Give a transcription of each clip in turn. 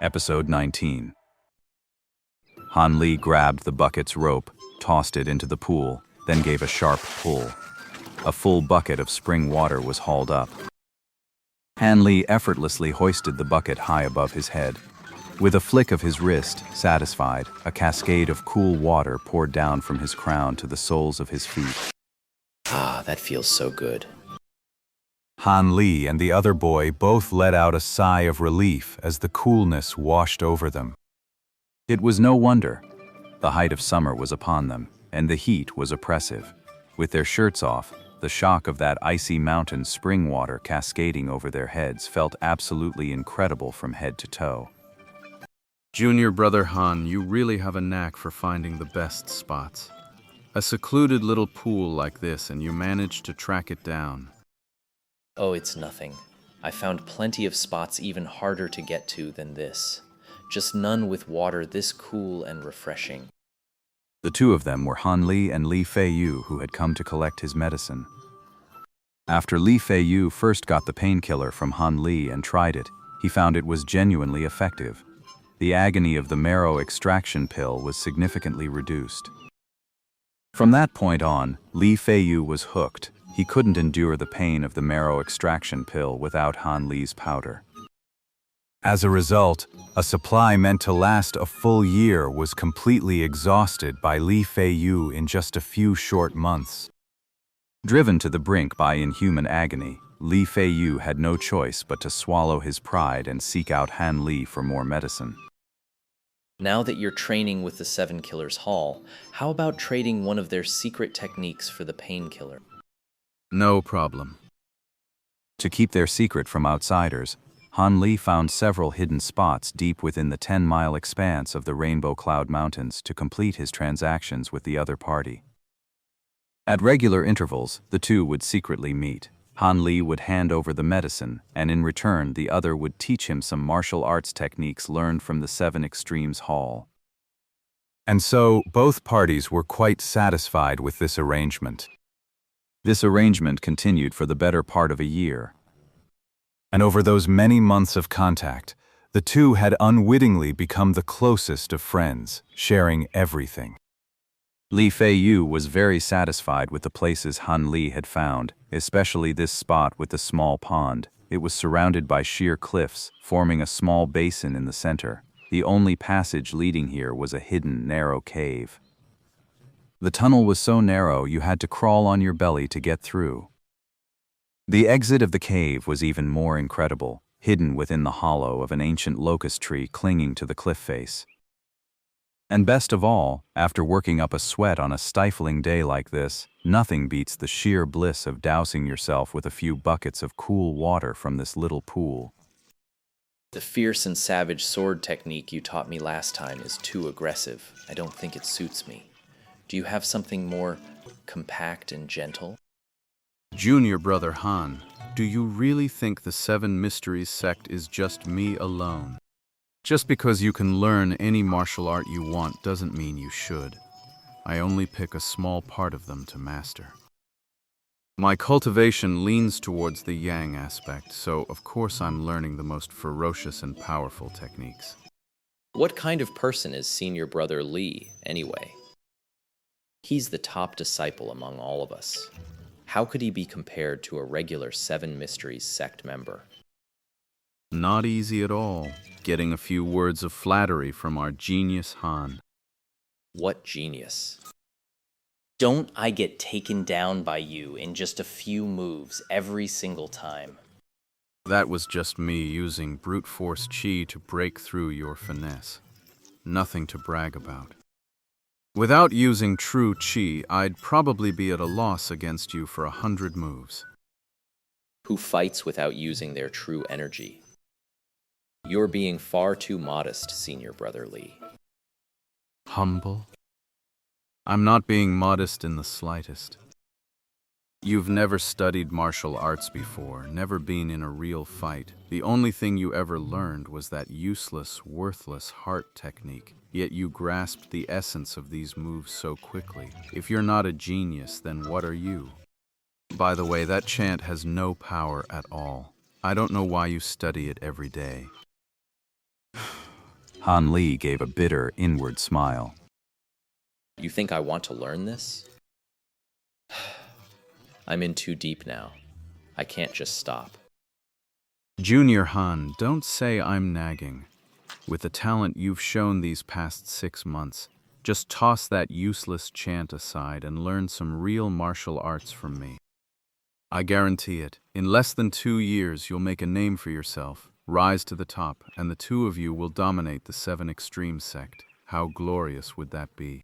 Episode 19. Han Li grabbed the bucket's rope, tossed it into the pool, then gave a sharp pull. A full bucket of spring water was hauled up. Han Li effortlessly hoisted the bucket high above his head. With a flick of his wrist, satisfied, a cascade of cool water poured down from his crown to the soles of his feet. Ah, that feels so good. Han Li and the other boy both let out a sigh of relief as the coolness washed over them. It was no wonder. The height of summer was upon them, and the heat was oppressive. With their shirts off, the shock of that icy mountain spring water cascading over their heads felt absolutely incredible from head to toe. Junior brother Han, you really have a knack for finding the best spots. A secluded little pool like this, and you managed to track it down. Oh, it's nothing. I found plenty of spots even harder to get to than this. Just none with water this cool and refreshing. The two of them were Han Li and Li Feiyu, who had come to collect his medicine. After Li Feiyu first got the painkiller from Han Li and tried it, he found it was genuinely effective. The agony of the marrow extraction pill was significantly reduced. From that point on, Li Feiyu was hooked. He couldn't endure the pain of the marrow extraction pill without Han Li's powder. As a result, a supply meant to last a full year was completely exhausted by Li Feiyu in just a few short months. Driven to the brink by inhuman agony, Li Feiyu had no choice but to swallow his pride and seek out Han Li for more medicine. Now that you're training with the Seven Killers Hall, how about trading one of their secret techniques for the painkiller? No problem. To keep their secret from outsiders, Han Li found several hidden spots deep within the 10-mile expanse of the Rainbow Cloud Mountains to complete his transactions with the other party. At regular intervals, the two would secretly meet. Han Li would hand over the medicine, and in return the other would teach him some martial arts techniques learned from the Seven Extremes Hall. And so, both parties were quite satisfied with this arrangement. This arrangement continued for the better part of a year. And over those many months of contact, the two had unwittingly become the closest of friends, sharing everything. Li Feiyu was very satisfied with the places Han Li had found, especially this spot with the small pond. It was surrounded by sheer cliffs, forming a small basin in the center. The only passage leading here was a hidden, narrow cave. The tunnel was so narrow you had to crawl on your belly to get through. The exit of the cave was even more incredible, hidden within the hollow of an ancient locust tree clinging to the cliff face. And best of all, after working up a sweat on a stifling day like this, nothing beats the sheer bliss of dousing yourself with a few buckets of cool water from this little pool. The fierce and savage sword technique you taught me last time is too aggressive. I don't think it suits me. Do you have something more compact and gentle? Junior brother Han, do you really think the Seven Mysteries sect is just me alone? Just because you can learn any martial art you want doesn't mean you should. I only pick a small part of them to master. My cultivation leans towards the yang aspect, so of course I'm learning the most ferocious and powerful techniques. What kind of person is Senior Brother Li, anyway? He's the top disciple among all of us. How could he be compared to a regular Seven Mysteries sect member? Not easy at all, getting a few words of flattery from our genius Han. What genius. Don't I get taken down by you in just a few moves every single time? That was just me using brute force chi to break through your finesse. Nothing to brag about. Without using true chi, I'd probably be at a loss against you for 100 moves. Who fights without using their true energy? You're being far too modest, Senior Brother Li. Humble? I'm not being modest in the slightest. You've never studied martial arts before, never been in a real fight. The only thing you ever learned was that useless, worthless heart technique. Yet you grasped the essence of these moves so quickly. If you're not a genius, then what are you? By the way, that chant has no power at all. I don't know why you study it every day. Han Li gave a bitter, inward smile. You think I want to learn this? I'm in too deep now. I can't just stop. Junior Han, don't say I'm nagging. With the talent you've shown these past 6 months, just toss that useless chant aside and learn some real martial arts from me. I guarantee it, in less than 2 years you'll make a name for yourself, rise to the top, and the two of you will dominate the 7 Extreme sect. How glorious would that be?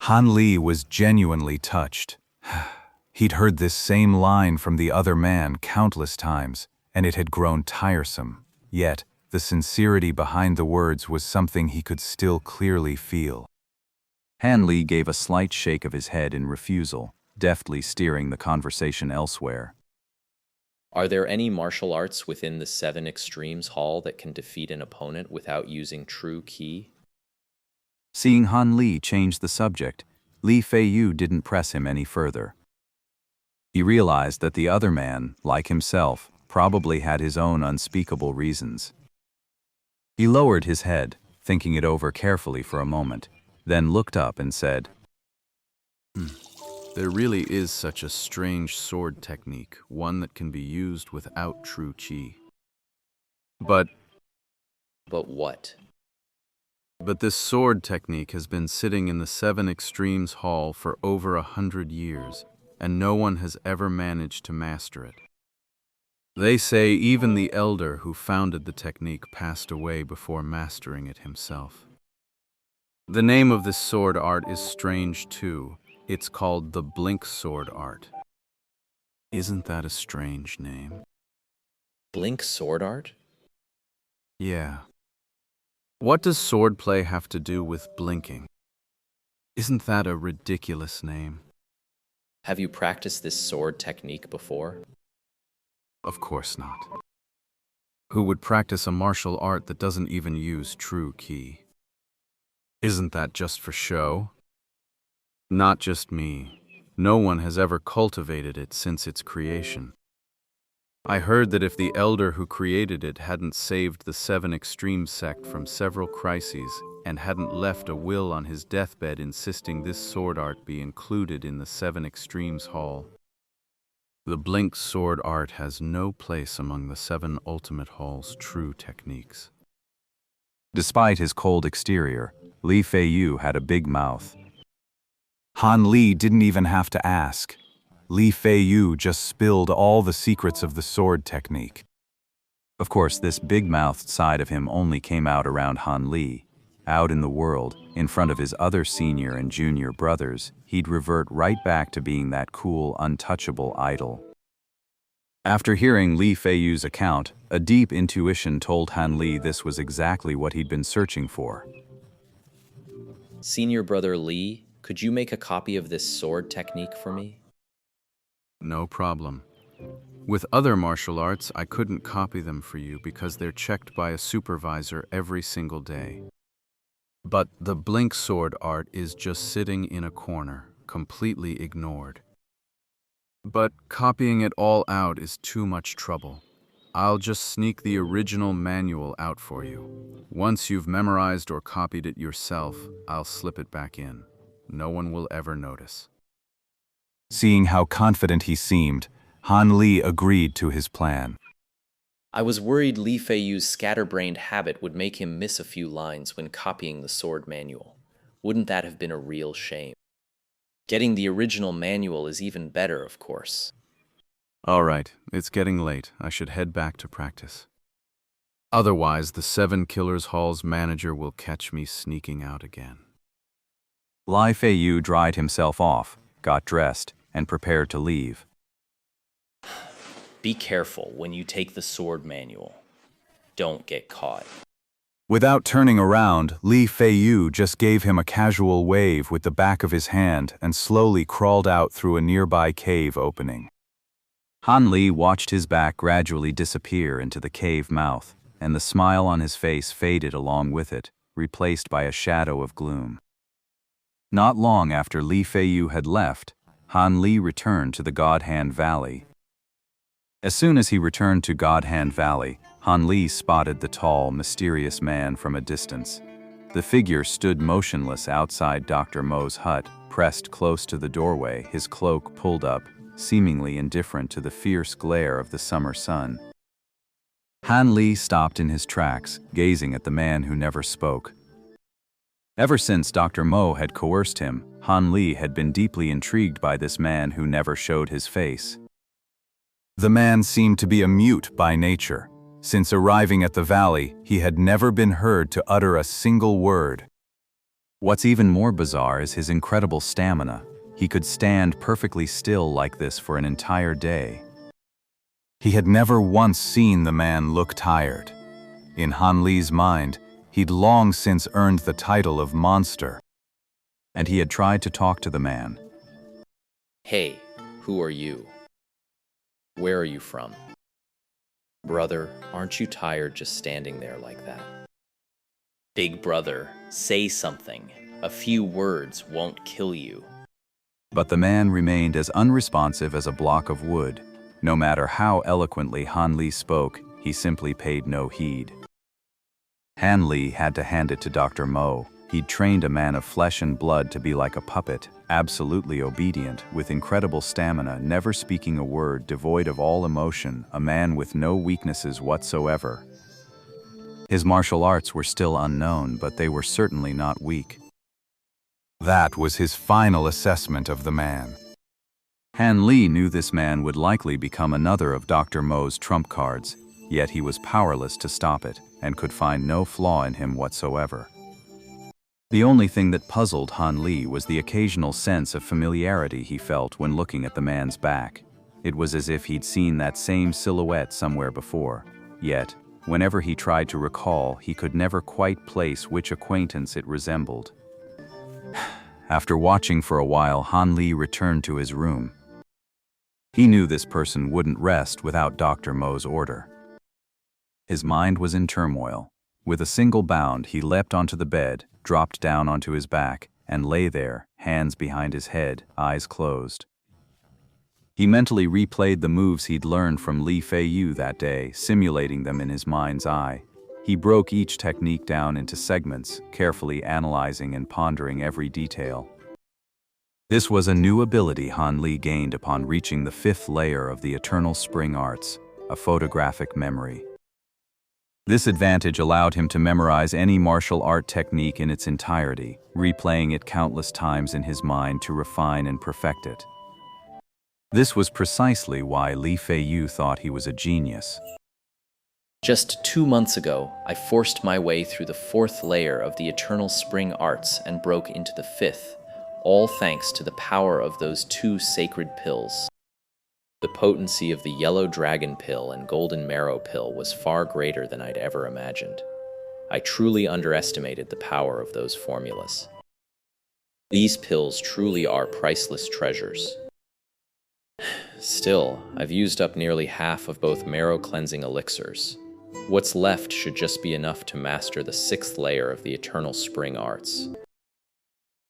Han Li was genuinely touched. He'd heard this same line from the other man countless times, and it had grown tiresome. Yet, the sincerity behind the words was something he could still clearly feel. Han Li gave a slight shake of his head in refusal, deftly steering the conversation elsewhere. Are there any martial arts within the 7 Extremes Hall that can defeat an opponent without using true ki? Seeing Han Li change the subject, Li Feiyu didn't press him any further. He realized that the other man, like himself, probably had his own unspeakable reasons. He lowered his head, thinking it over carefully for a moment, then looked up and said, There really is such a strange sword technique, one that can be used without true chi. But what? this sword technique has been sitting in the 7 Extremes Hall for over 100 years, and no one has ever managed to master it. They say even the elder who founded the technique passed away before mastering it himself. The name of this sword art is strange too. It's called the Blink Sword Art. Isn't that a strange name? Blink sword art? Yeah. What does swordplay have to do with blinking? Isn't that a ridiculous name? Have you practiced this sword technique before? Of course not. Who would practice a martial art that doesn't even use true ki? Isn't that just for show? Not just me. No one has ever cultivated it since its creation. I heard that if the elder who created it hadn't saved the 7 Extreme sect from several crises and hadn't left a will on his deathbed insisting this sword art be included in the 7 Extremes Hall, the Blink sword art has no place among the 7 Ultimate Hall's true techniques. Despite his cold exterior, Li Feiyu had a big mouth. Han Li didn't even have to ask. Li Feiyu just spilled all the secrets of the sword technique. Of course, this big-mouthed side of him only came out around Han Li. Out in the world, in front of his other senior and junior brothers, he'd revert right back to being that cool, untouchable idol. After hearing Li Feiyu's account, a deep intuition told Han Li this was exactly what he'd been searching for. Senior brother Li, could you make a copy of this sword technique for me? No problem. With other martial arts, I couldn't copy them for you because they're checked by a supervisor every single day. But the Blink sword art is just sitting in a corner, completely ignored. But copying it all out is too much trouble. I'll just sneak the original manual out for you. Once you've memorized or copied it yourself, I'll slip it back in. No one will ever notice. Seeing how confident he seemed, Han Li agreed to his plan. I was worried Li Feiyu's scatterbrained habit would make him miss a few lines when copying the sword manual. Wouldn't that have been a real shame? Getting the original manual is even better, of course. All right, it's getting late. I should head back to practice. Otherwise, the 7 Killers Hall's manager will catch me sneaking out again. Li Feiyu dried himself off, got dressed, and prepared to leave. Be careful when you take the sword manual. Don't get caught. Without turning around, Li Feiyu just gave him a casual wave with the back of his hand and slowly crawled out through a nearby cave opening. Han Li watched his back gradually disappear into the cave mouth, and the smile on his face faded along with it, replaced by a shadow of gloom. Not long after Li Feiyu had left, Han Li returned to the God Hand Valley. As soon as he returned to God Hand Valley, Han Li spotted the tall, mysterious man from a distance. The figure stood motionless outside Dr. Mo's hut, pressed close to the doorway, his cloak pulled up, seemingly indifferent to the fierce glare of the summer sun. Han Li stopped in his tracks, gazing at the man who never spoke. Ever since Dr. Mo had coerced him, Han Li had been deeply intrigued by this man who never showed his face. The man seemed to be a mute by nature. Since arriving at the valley, he had never been heard to utter a single word. What's even more bizarre is his incredible stamina. He could stand perfectly still like this for an entire day. He had never once seen the man look tired. In Han Li's mind, he'd long since earned the title of monster. And he had tried to talk to the man. Hey, who are you? Where are you from? Brother, aren't you tired just standing there like that? Big brother, say something. A few words won't kill you. But the man remained as unresponsive as a block of wood. No matter how eloquently Han Li spoke, he simply paid no heed. Han Li had to hand it to Dr. Mo. He'd trained a man of flesh and blood to be like a puppet, absolutely obedient, with incredible stamina, never speaking a word, devoid of all emotion, a man with no weaknesses whatsoever. His martial arts were still unknown, but they were certainly not weak. That was his final assessment of the man. Han Li knew this man would likely become another of Dr. Mo's trump cards, yet he was powerless to stop it, and could find no flaw in him whatsoever. The only thing that puzzled Han Li was the occasional sense of familiarity he felt when looking at the man's back. It was as if he'd seen that same silhouette somewhere before. Yet, whenever he tried to recall, he could never quite place which acquaintance it resembled. After watching for a while, Han Li returned to his room. He knew this person wouldn't rest without Dr. Mo's order. His mind was in turmoil. With a single bound, he leapt onto the bed, dropped down onto his back, and lay there, hands behind his head, eyes closed. He mentally replayed the moves he'd learned from Li Feiyu that day, simulating them in his mind's eye. He broke each technique down into segments, carefully analyzing and pondering every detail. This was a new ability Han Li gained upon reaching the 5th layer of the Eternal Spring Arts, a photographic memory. This advantage allowed him to memorize any martial art technique in its entirety, replaying it countless times in his mind to refine and perfect it. This was precisely why Li Feiyu thought he was a genius. Just 2 months ago, I forced my way through the 4th layer of the Eternal Spring Arts and broke into the 5th, all thanks to the power of those 2 sacred pills. The potency of the Yellow Dragon Pill and Golden Marrow Pill was far greater than I'd ever imagined. I truly underestimated the power of those formulas. These pills truly are priceless treasures. Still, I've used up nearly half of both marrow-cleansing elixirs. What's left should just be enough to master the 6th layer of the Eternal Spring Arts.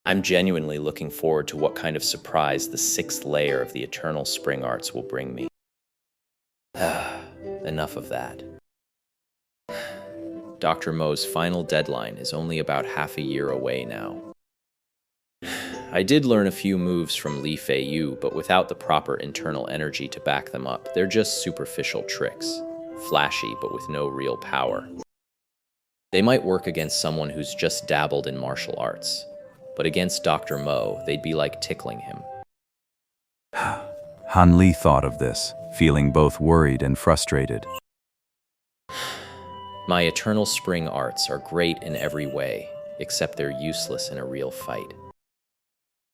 I'm genuinely looking forward to what kind of surprise the 6th layer of the Eternal Spring Arts will bring me. Enough of that. Dr. Mo's final deadline is only about half a year away now. I did learn a few moves from Li Feiyu, but without the proper internal energy to back them up, they're just superficial tricks. Flashy, but with no real power. They might work against someone who's just dabbled in martial arts, but against Dr. Mo, they'd be like tickling him. Han Li thought of this, feeling both worried and frustrated. My Eternal Spring Arts are great in every way, except they're useless in a real fight.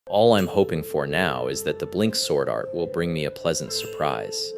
All I'm hoping for now is that the Blink Sword Art will bring me a pleasant surprise.